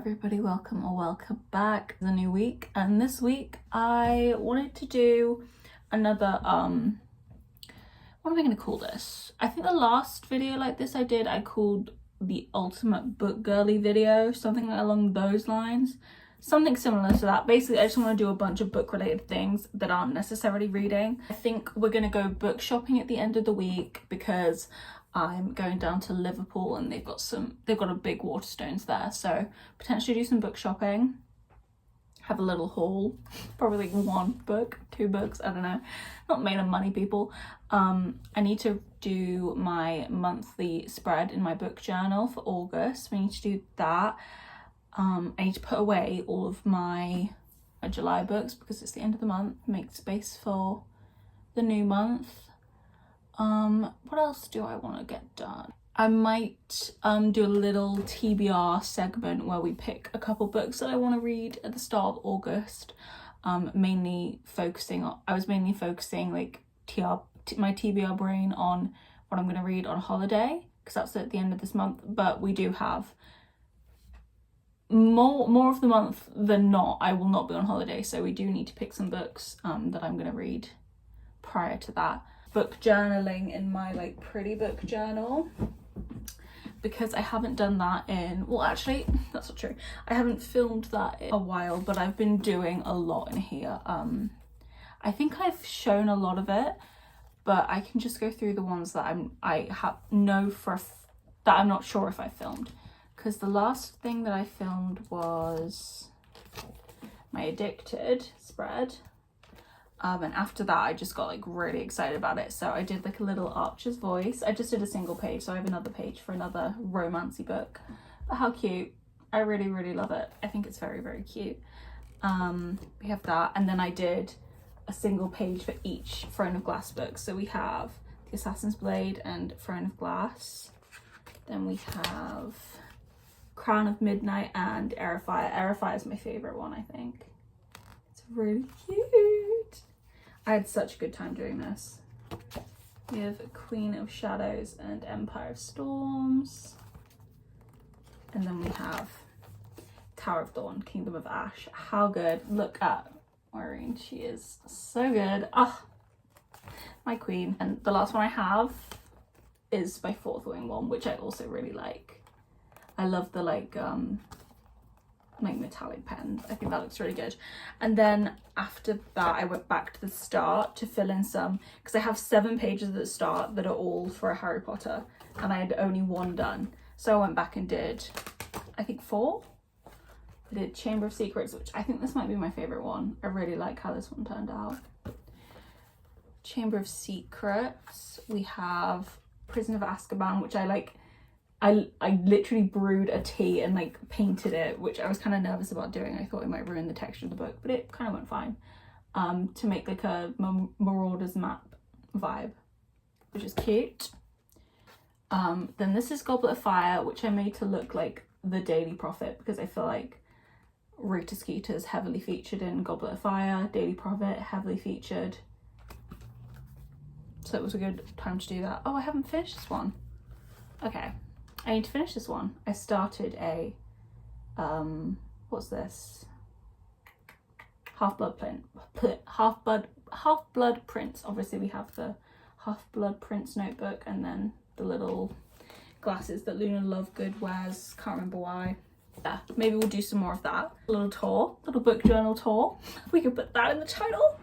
everybody, welcome or welcome back. It's a new week, and this week I wanted to do another what am I going to call this? I think the last video like this I called the ultimate book girly video, something along those lines, something similar to that. Basically, I just want to do a bunch of book related things that aren't necessarily reading. I think we're going to go book shopping at the end of the week because I'm going down to Liverpool and they've got a big Waterstones there, so potentially do some book shopping, have a little haul, probably like 1 book, 2 books, I don't know, not made of money, people. I need to do my monthly spread in my book journal for August. We need to do that. I need to put away all of my July books because it's the end of the month, make space for the new month. What else do I want to get done? I might do a little TBR segment where we pick a couple books that I want to read at the start of August. I was mainly focusing like my TBR brain on what I'm going to read on holiday, because that's at the end of this month, but we do have more of the month than not. I will not be on holiday, so we do need to pick some books that I'm going to read prior to that. Book journaling in my like pretty book journal, because I haven't done that in, well actually that's not true, I haven't filmed that in a while, but I've been doing a lot in here. I think I've shown a lot of it, but I can just go through the ones that that I'm not sure if I filmed, because the last thing that I filmed was my Addicted spread. And after that I just got like really excited about it, so I did like a little Archer's Voice. I just did a single page, so I have another page for another romancy book. But how cute, I really love it. I think it's very cute. We have that, and then I did a single page for each Throne of Glass book. So we have The Assassin's Blade and Throne of Glass, then we have Crown of Midnight and Air of Fire. Air of Fire is my favorite one, I think. It's really cute. I had such a good time doing this. We have Queen of Shadows and Empire of Storms. And then we have Tower of Dawn, Kingdom of Ash. How good. Look at Maureen. She is so good. Ah, my queen. And the last one I have is my Fourth Wing one, which I also really like. I love the like metallic pen. I think that looks really good. And then after that I went back to the start to fill in some, because I have 7 pages at the start that are all for a Harry Potter and I had only 1 done, so I went back and did I think 4. I did Chamber of Secrets, which I think this might be my favorite one. I really like how this one turned out. Chamber of Secrets. We have Prison of Azkaban, which I literally brewed a tea and like painted it, which I was kind of nervous about doing. I thought it might ruin the texture of the book, but it kind of went fine, to make like a Marauders map vibe, which is cute. Then this is Goblet of Fire, which I made to look like the Daily Prophet, because I feel like Rita Skeeter's heavily featured in Goblet of Fire, Daily Prophet heavily featured, so it was a good time to do that. Oh, I haven't finished this one. Okay, I need to finish this one. I started a, what's this? Half-Blood Prince. Obviously we have the Half-Blood Prince notebook, and then the little glasses that Luna Lovegood wears. Can't remember why. Yeah, maybe we'll do some more of that. A little tour, little book journal tour. We could put that in the title.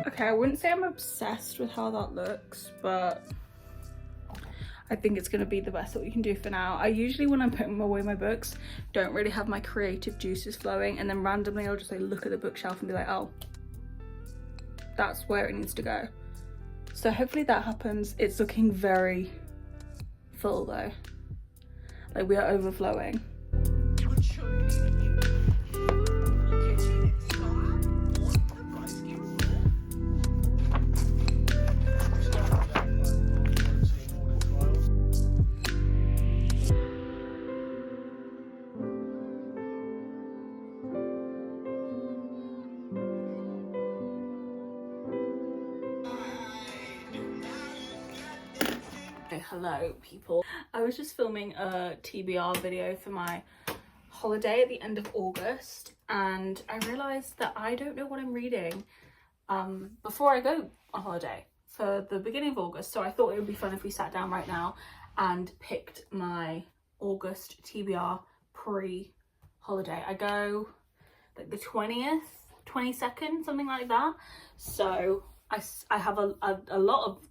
Okay, I wouldn't say I'm obsessed with how that looks, but I think it's going to be the best that we can do for now. I usually, when I'm putting away my books, don't really have my creative juices flowing, and then randomly I'll just like look at the bookshelf and be like, oh, that's where it needs to go. So hopefully that happens. It's looking very full though. Like we are overflowing. hello people. I was just filming a TBR video for my holiday at the end of August, and I realised that I don't know what I'm reading before I go on holiday for the beginning of August. So I thought it would be fun if we sat down right now and picked my August TBR pre-holiday. I go like the 20th, 22nd, something like that. So I have a lot of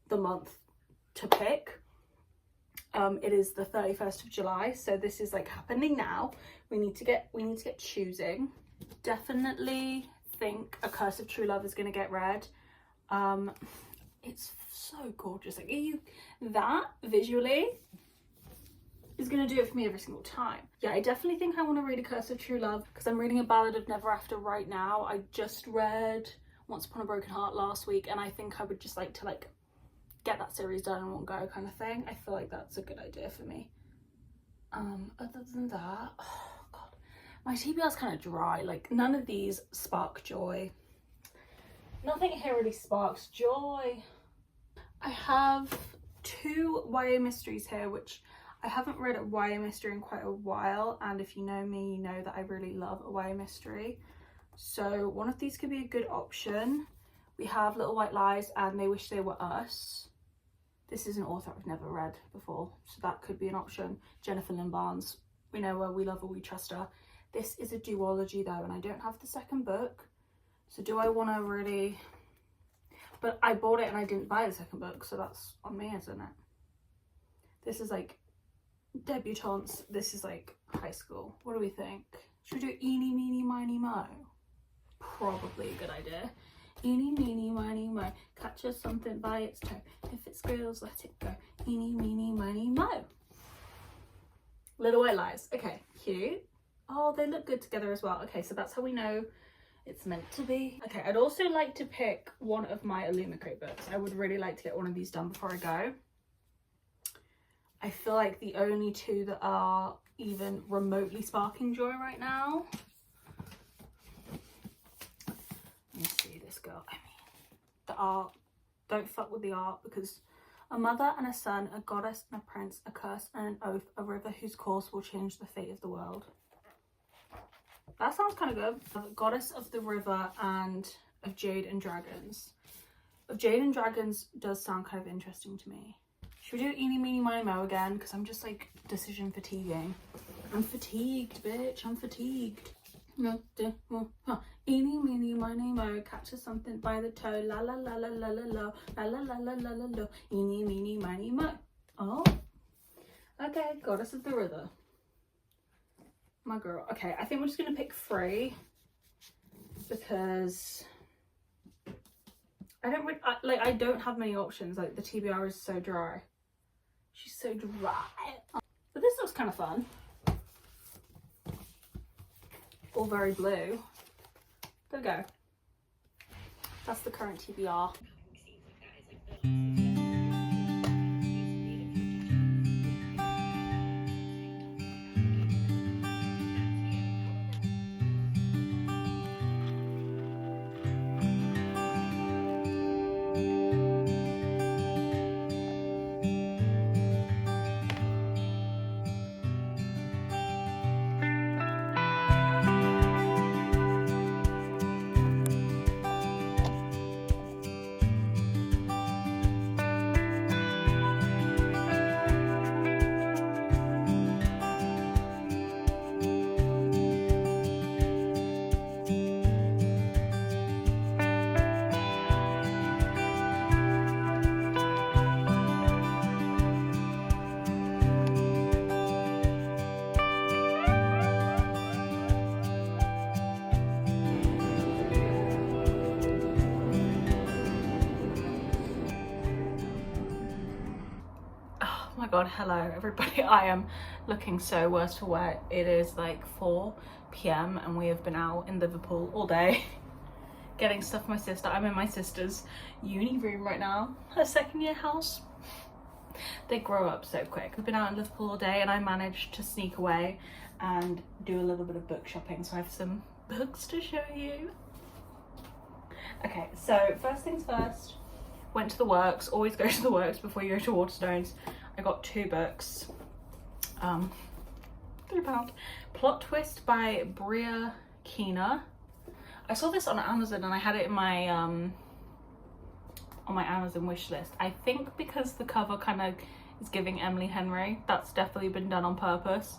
the month to pick. It is the 31st of July, so this is like happening now. We need to get choosing. Definitely think A Curse of True Love is going to get read. It's so gorgeous. Like that visually is going to do it for me every single time. Yeah, I definitely think I want to read A Curse of True Love because I'm reading A Ballad of Never After right now. I just read Once Upon a Broken Heart last week, and I think I would just like to get that series done in one go kind of thing. I feel like that's a good idea for me. Other than that, oh god, my TBR is kind of dry. Like none of these spark joy. Nothing here really sparks joy. I have 2 YA mysteries here, which I haven't read a YA mystery in quite a while, and if you know me, you know that I really love a YA mystery. So one of these could be a good option. We have Little White Lies and They Wish They Were Us. This is an author I've never read before, so that could be an option. Jennifer Lynn Barnes, we know her, we love her, we trust her. This is a duology though, and I don't have the second book. So do I want to really... But I bought it and I didn't buy the second book, so that's on me, isn't it? This is like debutantes. This is like high school. What do we think? Should we do Eeny, Meeny, Miny, Mo? Probably a good idea. Eeny, meeny, miny, mo, catch us something by its toe. If it squeals, let it go. Eeny, meeny, miny, mo. Little White Lies. Okay, cute. Oh, they look good together as well. Okay, so that's how we know it's meant to be. Okay, I'd also like to pick one of my Illumicrate books. I would really like to get one of these done before I go. I feel like the only 2 that are even remotely sparking joy right now. Let me see this girl. I mean, the art. Don't fuck with the art, because a mother and a son, a goddess and a prince, a curse and an oath, a river whose course will change the fate of the world. That sounds kind of good. The Goddess of the River and of Jade and Dragons. Of Jade and Dragons does sound kind of interesting to me. Should we do Eeny, Meeny, Miny, Mo again? Because I'm just like decision fatiguing. I'm fatigued, bitch. I'm fatigued. Eeny, meeny, miny, mo, catch us something by the toe. La la la la la la la la la la la la la la. Eeny, meeny, miny, mo. Oh, okay. Goddess of the River. My girl. Okay, I think we're just gonna pick 3 because I don't have many options. Like the TBR is so dry. She's so dry. But this looks kind of fun. All very blue. There we go. That's the current TBR. My god, hello everybody. I am looking so worse for wear. It is like 4 p.m. and we have been out in Liverpool all day getting stuff for my sister. I'm in my sister's uni room right now, her 2nd year house. They grow up so quick. We've been out in Liverpool all day and I managed to sneak away and do a little bit of book shopping, so I have some books to show you. Okay, so first things first, went to the works. Always go to the works before you go to Waterstones. I got 2 books. £3. Plot Twist by Bria Keena. I saw this on Amazon and I had it in my on my Amazon wish list. I think because the cover kind of is giving Emily Henry. That's definitely been done on purpose.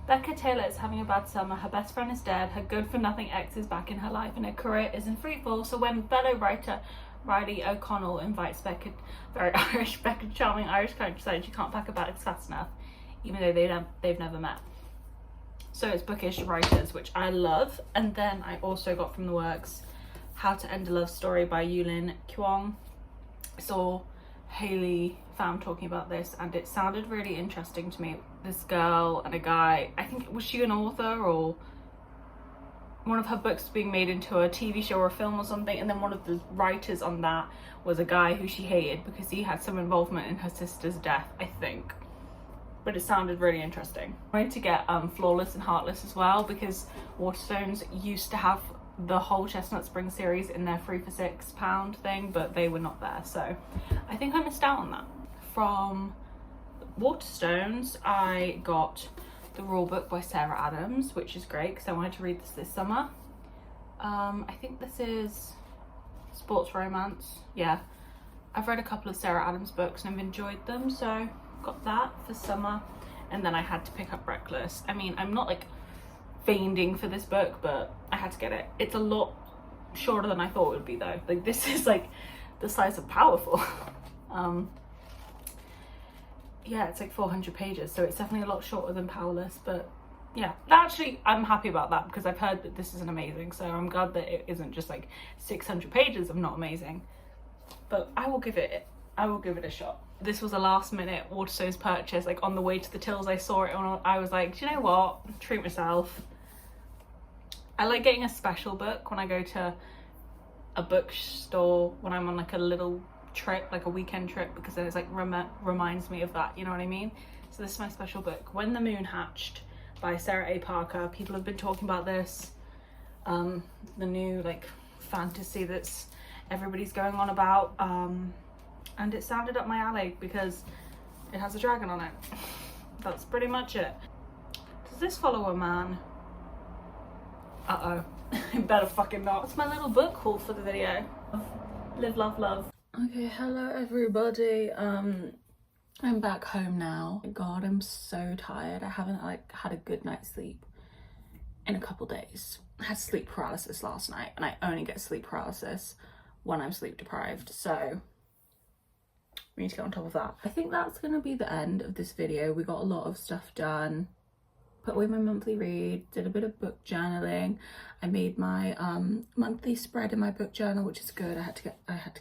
Becca Taylor is having a bad summer. Her best friend is dead. Her good-for-nothing ex is back in her life, and her career is in free fall. So when fellow writer Riley O'Connell invites Becca, very Irish, Becca, charming Irish countryside, she can't pack her bags fast enough, even though they've never met. So it's bookish writers, which I love. And then I also got from the works How to End a Love Story by Yulin Kwong. I saw Hayley Pham talking about this and it sounded really interesting to me. This girl and a guy, I think, was she an author or one of her books being made into a TV show or a film or something, and then one of the writers on that was a guy who she hated because he had some involvement in her sister's death, I think. But it sounded really interesting. I wanted to get Flawless and Heartless as well because Waterstones used to have the whole Chestnut Spring series in their 3 for £6 thing, but they were not there, so I think I missed out on that. From Waterstones, I got The Rule Book by Sarah Adams, which is great because I wanted to read this summer. I think this is sports romance. Yeah, I've read a couple of Sarah Adams books and I've enjoyed them, so got that for summer. And then I had to pick up Reckless. I mean, I'm not like fiending for this book, but I had to get it. It's a lot shorter than I thought it would be though. Like, this is like the size of Powerful. Yeah, it's like 400 pages, so it's definitely a lot shorter than Powerless, but yeah, actually I'm happy about that because I've heard that this isn't amazing, so I'm glad that it isn't just like 600 pages of not amazing. But I will give it a shot. This was a last minute Waterstones purchase. Like, on the way to the tills I saw it and I was like, do you know what, treat myself. I like getting a special book when I go to a bookstore when I'm on like a little trip, like a weekend trip, because then it's like reminds me of that, you know what I mean? So this is my special book, When the Moon Hatched by Sarah A. Parker. People have been talking about this, the new like fantasy that's everybody's going on about, and it sounded up my alley because it has a dragon on it. That's pretty much it. Does this follow a man? Uh-oh. It better fucking not. It's my little book haul for the video. Live, love, love. Okay, hello everybody. I'm back home now. God, I'm so tired. I haven't like had a good night's sleep in a couple days. I had sleep paralysis last night and I only get sleep paralysis when I'm sleep deprived, so we need to get on top of that. I think that's gonna be the end of this video. We got a lot of stuff done. Put away my monthly read, did a bit of book journaling. I made my monthly spread in my book journal, which is good. I had to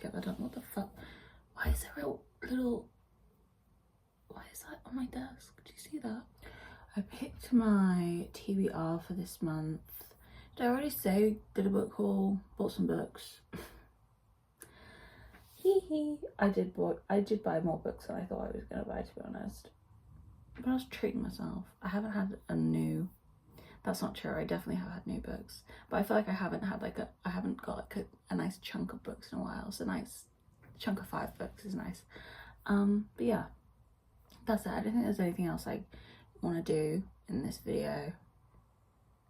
get that done. What the fuck? Why is there a little, why is that on my desk? Do you see that? I picked my TBR for this month. Did I already say did a book haul? Bought some books. Hee hee. I did buy more books than I thought I was gonna buy, to be honest. But I was treating myself. I haven't had a new, that's not true, I definitely have had new books, but I feel like I haven't got like a nice chunk of books in a while, so a nice chunk of 5 books is nice. But yeah, that's it. I don't think there's anything else I want to do in this video.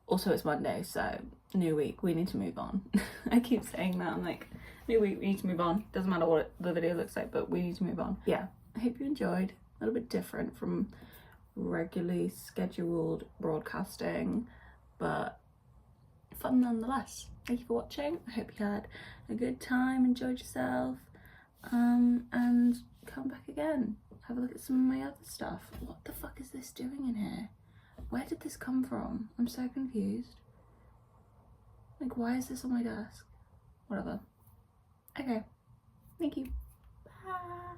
Also, it's Monday, so new week, we need to move on. I keep saying that, I'm like, new week, we need to move on. Doesn't matter what the video looks like, but we need to move on. Yeah, I hope you enjoyed. A little bit different from regularly scheduled broadcasting, but fun nonetheless. Thank you for watching. I hope you had a good time, enjoyed yourself, and come back again. Have a look at some of my other stuff. What the fuck is this doing in here? Where did this come from? I'm so confused. Like, why is this on my desk? Whatever. Okay, thank you. Bye.